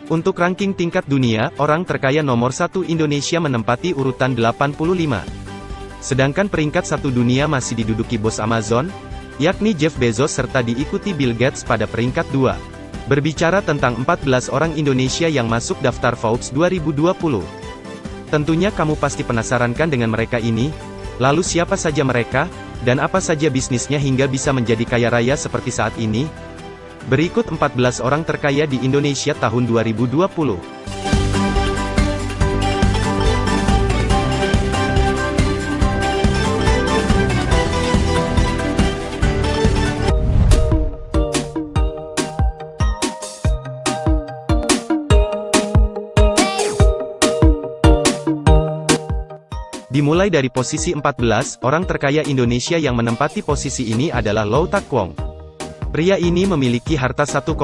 Untuk ranking tingkat dunia, orang terkaya nomor 1 Indonesia menempati urutan 85. Sedangkan peringkat 1 dunia masih diduduki bos Amazon, yakni Jeff Bezos serta diikuti Bill Gates pada peringkat 2. Berbicara tentang 14 orang Indonesia yang masuk daftar Forbes 2020. Tentunya kamu pasti penasaran kan dengan mereka ini? Lalu siapa saja mereka? Dan apa saja bisnisnya hingga bisa menjadi kaya raya seperti saat ini? Berikut 14 orang terkaya di Indonesia tahun 2020. Dimulai dari posisi 14, orang terkaya Indonesia yang menempati posisi ini adalah Lau Tak Kwong. Pria ini memiliki harta 1,1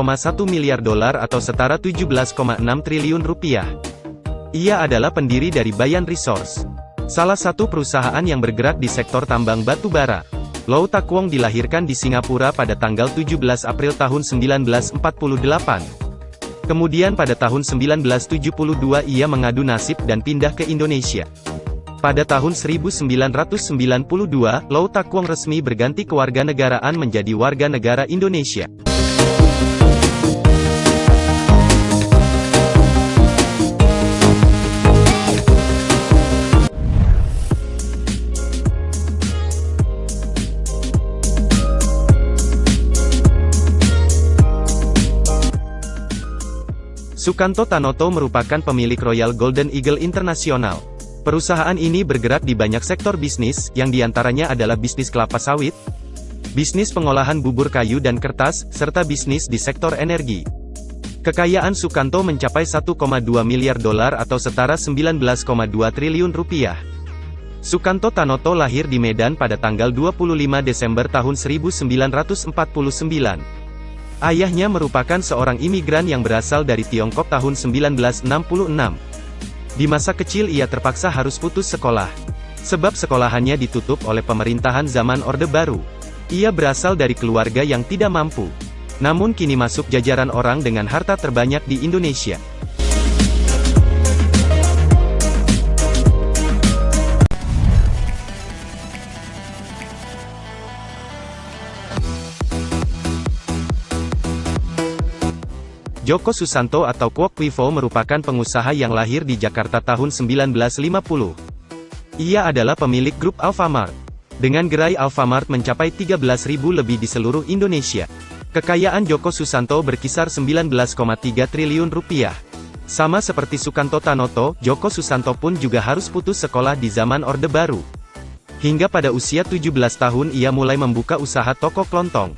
miliar dolar atau setara 17,6 triliun rupiah. Ia adalah pendiri dari Bayan Resource, salah satu perusahaan yang bergerak di sektor tambang batu bara. Lau Tak Kwong dilahirkan di Singapura pada tanggal 17 April tahun 1948. Kemudian pada tahun 1972 ia mengadu nasib dan pindah ke Indonesia. Pada tahun 1992, Lau Tak Kwong resmi berganti kewarganegaraan menjadi warga negara Indonesia. Sukanto Tanoto merupakan pemilik Royal Golden Eagle International. Perusahaan ini bergerak di banyak sektor bisnis, yang diantaranya adalah bisnis kelapa sawit, bisnis pengolahan bubur kayu dan kertas, serta bisnis di sektor energi. Kekayaan Sukanto mencapai 1,2 miliar dolar atau setara 19,2 triliun rupiah. Sukanto Tanoto lahir di Medan pada tanggal 25 Desember tahun 1949. Ayahnya merupakan seorang imigran yang berasal dari Tiongkok tahun 1966. Di masa kecil ia terpaksa harus putus sekolah, sebab sekolahannya ditutup oleh pemerintahan zaman Orde Baru. Ia berasal dari keluarga yang tidak mampu, namun kini masuk jajaran orang dengan harta terbanyak di Indonesia. Djoko Susanto atau Kwok Wee Fo merupakan pengusaha yang lahir di Jakarta tahun 1950. Ia adalah pemilik grup Alfamart. Dengan gerai Alfamart mencapai 13.000 lebih di seluruh Indonesia. Kekayaan Djoko Susanto berkisar 19,3 triliun rupiah. Sama seperti Sukanto Tanoto, Djoko Susanto pun juga harus putus sekolah di zaman Orde Baru. Hingga pada usia 17 tahun ia mulai membuka usaha toko kelontong.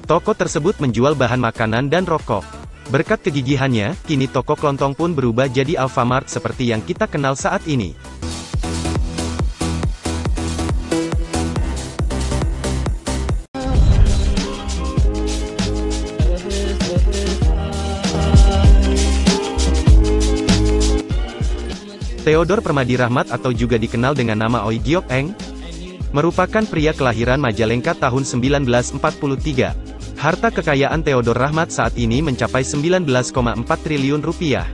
Toko tersebut menjual bahan makanan dan rokok. Berkat kegigihannya, kini toko kelontong pun berubah jadi Alfamart seperti yang kita kenal saat ini. Theodore Permadi Rahmat atau juga dikenal dengan nama Oi Giok Eng, merupakan pria kelahiran Majalengka tahun 1943. Harta kekayaan Theodore Rahmat saat ini mencapai 19,4 triliun rupiah.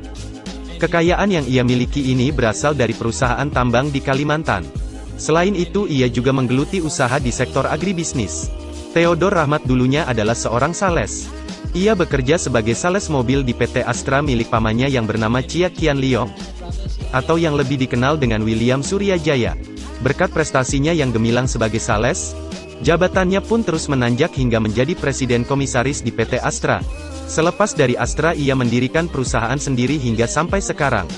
Kekayaan yang ia miliki ini berasal dari perusahaan tambang di Kalimantan. Selain itu ia juga menggeluti usaha di sektor agribisnis. Theodore Rahmat dulunya adalah seorang sales. Ia bekerja sebagai sales mobil di PT Astra milik pamannya yang bernama Chia Kian Leong, atau yang lebih dikenal dengan William Suryajaya. Berkat prestasinya yang gemilang sebagai sales, jabatannya pun terus menanjak hingga menjadi presiden komisaris di PT Astra. Selepas dari Astra ia mendirikan perusahaan sendiri hingga sampai sekarang.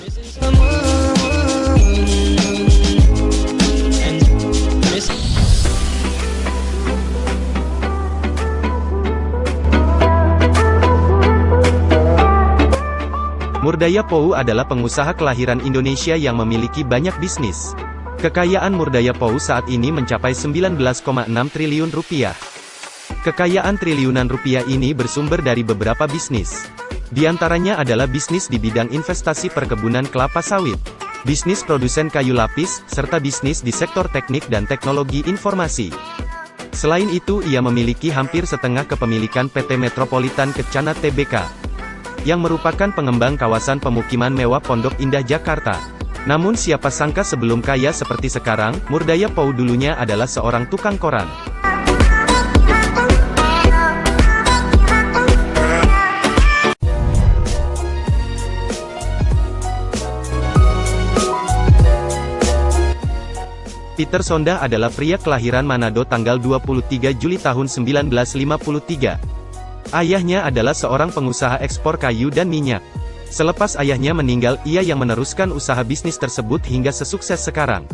Murdaya Pou adalah pengusaha kelahiran Indonesia yang memiliki banyak bisnis. Kekayaan Murdaya Pou saat ini mencapai 19,6 triliun rupiah. Kekayaan triliunan rupiah ini bersumber dari beberapa bisnis. Di antaranya adalah bisnis di bidang investasi perkebunan kelapa sawit, bisnis produsen kayu lapis, serta bisnis di sektor teknik dan teknologi informasi. Selain itu ia memiliki hampir setengah kepemilikan PT Metropolitan Kencana Tbk. yang merupakan pengembang kawasan pemukiman mewah Pondok Indah Jakarta. Namun siapa sangka sebelum kaya seperti sekarang, Murdaya Pou dulunya adalah seorang tukang koran. Peter Sonda adalah pria kelahiran Manado tanggal 23 Juli tahun 1953. Ayahnya adalah seorang pengusaha ekspor kayu dan minyak. Selepas ayahnya meninggal, ia yang meneruskan usaha bisnis tersebut hingga sesukses sekarang.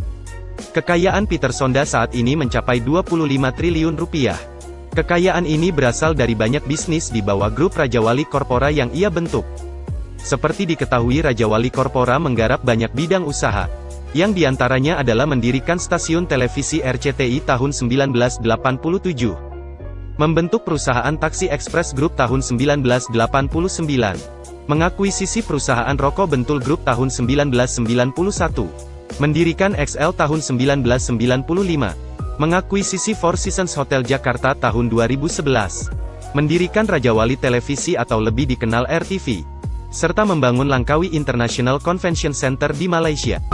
Kekayaan Peter Sonda saat ini mencapai 25 triliun rupiah. Kekayaan ini berasal dari banyak bisnis di bawah grup Raja Wali Corpora yang ia bentuk. Seperti diketahui, Raja Wali Corpora menggarap banyak bidang usaha, yang diantaranya adalah mendirikan stasiun televisi RCTI tahun 1987, membentuk perusahaan Taksi Express Group tahun 1989, mengakuisisi perusahaan Rokok Bentul Group tahun 1991, mendirikan XL tahun 1995, mengakuisisi Four Seasons Hotel Jakarta tahun 2011, mendirikan Raja Wali Televisi atau lebih dikenal RTV, serta membangun Langkawi International Convention Center di Malaysia.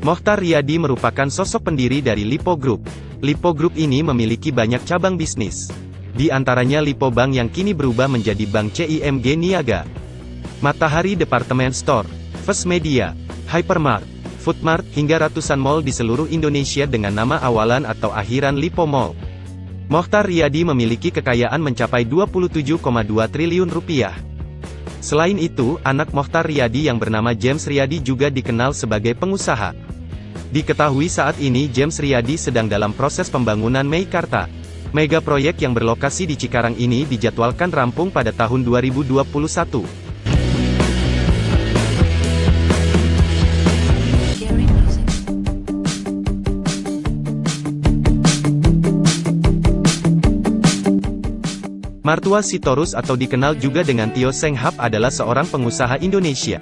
Mochtar Riyadi merupakan sosok pendiri dari Lipo Group. Lipo Group ini memiliki banyak cabang bisnis. Di antaranya Lipo Bank yang kini berubah menjadi Bank CIMG Niaga, Matahari Department Store, First Media, Hypermart, Foodmart, hingga ratusan mall di seluruh Indonesia dengan nama awalan atau akhiran Lipo Mall. Mochtar Riyadi memiliki kekayaan mencapai 27,2 triliun rupiah. Selain itu, anak Mochtar Riyadi yang bernama James Riyadi juga dikenal sebagai pengusaha. Diketahui saat ini James Riyadi sedang dalam proses pembangunan Meikarta. Mega proyek yang berlokasi di Cikarang ini dijadwalkan rampung pada tahun 2021. Martua Sitorus atau dikenal juga dengan Tio Seng Hap adalah seorang pengusaha Indonesia.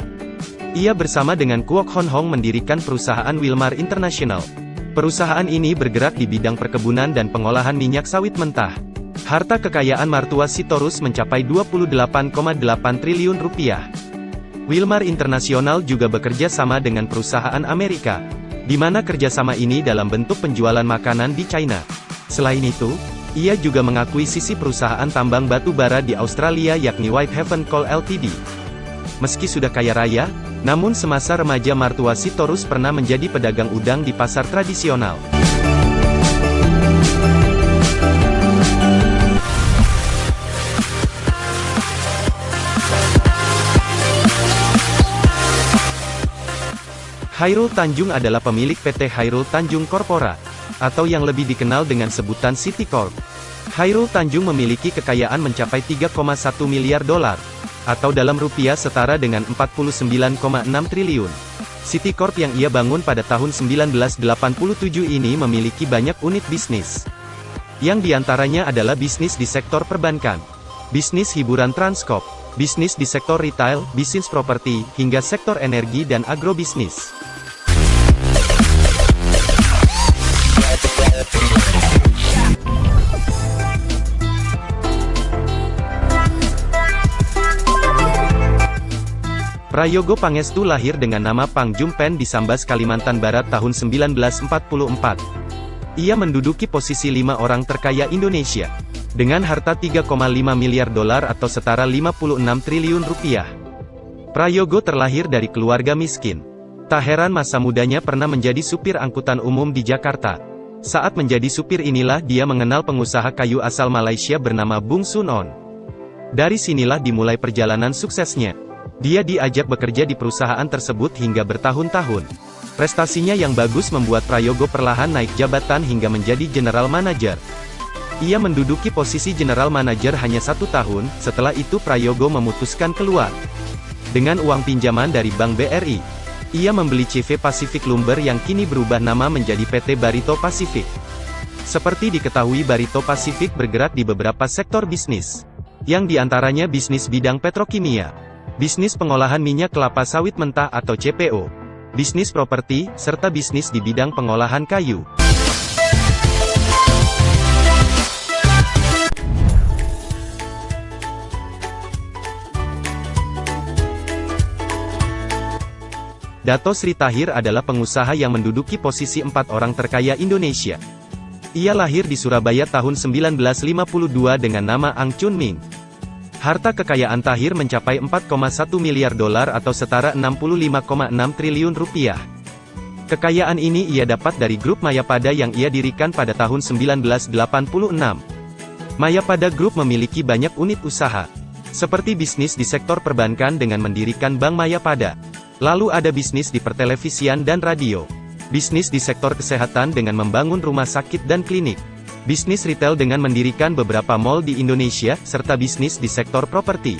Ia bersama dengan Kwok Hon Hong mendirikan perusahaan Wilmar International. Perusahaan ini bergerak di bidang perkebunan dan pengolahan minyak sawit mentah. Harta kekayaan Martua Sitorus mencapai 28,8 triliun rupiah. Wilmar International juga bekerja sama dengan perusahaan Amerika, di mana kerjasama ini dalam bentuk penjualan makanan di China. Selain itu, ia juga mengakuisisi perusahaan tambang batu bara di Australia yakni Whitehaven Coal Ltd. Meski sudah kaya raya, namun semasa remaja Martua Sitorus pernah menjadi pedagang udang di pasar tradisional. Chairul Tanjung adalah pemilik PT Chairul Tanjung Corpora, atau yang lebih dikenal dengan sebutan Citicorp. Chairul Tanjung memiliki kekayaan mencapai 3,1 miliar dolar, atau dalam rupiah setara dengan 49,6 triliun. Citicorp yang ia bangun pada tahun 1987 ini memiliki banyak unit bisnis, yang diantaranya adalah bisnis di sektor perbankan, bisnis hiburan Transkop, bisnis di sektor retail, bisnis properti, hingga sektor energi dan agrobisnis. Prayogo Pangestu lahir dengan nama Pang Jumpen di Sambas, Kalimantan Barat tahun 1944. Ia menduduki posisi 5 orang terkaya Indonesia, dengan harta 3,5 miliar dolar atau setara 56 triliun rupiah. Prayogo terlahir dari keluarga miskin. Tak heran masa mudanya pernah menjadi supir angkutan umum di Jakarta. Saat menjadi supir inilah dia mengenal pengusaha kayu asal Malaysia bernama Bung Sun On. Dari sinilah dimulai perjalanan suksesnya. Dia diajak bekerja di perusahaan tersebut hingga bertahun-tahun. Prestasinya yang bagus membuat Prayogo perlahan naik jabatan hingga menjadi General Manager. Ia menduduki posisi General Manager hanya 1 tahun, setelah itu Prayogo memutuskan keluar. Dengan uang pinjaman dari Bank BRI, ia membeli CV Pacific Lumber yang kini berubah nama menjadi PT Barito Pacific. Seperti diketahui, Barito Pacific bergerak di beberapa sektor bisnis, yang diantaranya bisnis bidang petrokimia, bisnis pengolahan minyak kelapa sawit mentah atau CPO, bisnis properti, serta bisnis di bidang pengolahan kayu. Dato Sri Tahir adalah pengusaha yang menduduki posisi 4 orang terkaya Indonesia. Ia lahir di Surabaya tahun 1952 dengan nama Ang Chun Ming. Harta kekayaan Tahir mencapai 4,1 miliar dolar atau setara 65,6 triliun rupiah. Kekayaan ini ia dapat dari grup Mayapada yang ia dirikan pada tahun 1986. Mayapada Group memiliki banyak unit usaha, seperti bisnis di sektor perbankan dengan mendirikan Bank Mayapada. Lalu ada bisnis di pertelevisian dan radio. Bisnis di sektor kesehatan dengan membangun rumah sakit dan klinik. Bisnis retail dengan mendirikan beberapa mall di Indonesia, serta bisnis di sektor properti.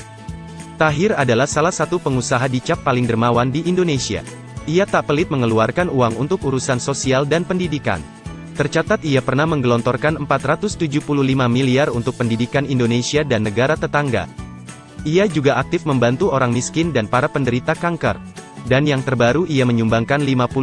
Tahir adalah salah satu pengusaha dicap paling dermawan di Indonesia. Ia tak pelit mengeluarkan uang untuk urusan sosial dan pendidikan. Tercatat ia pernah menggelontorkan 475 miliar untuk pendidikan Indonesia dan negara tetangga. Ia juga aktif membantu orang miskin dan para penderita kanker. Dan yang terbaru ia menyumbangkan 52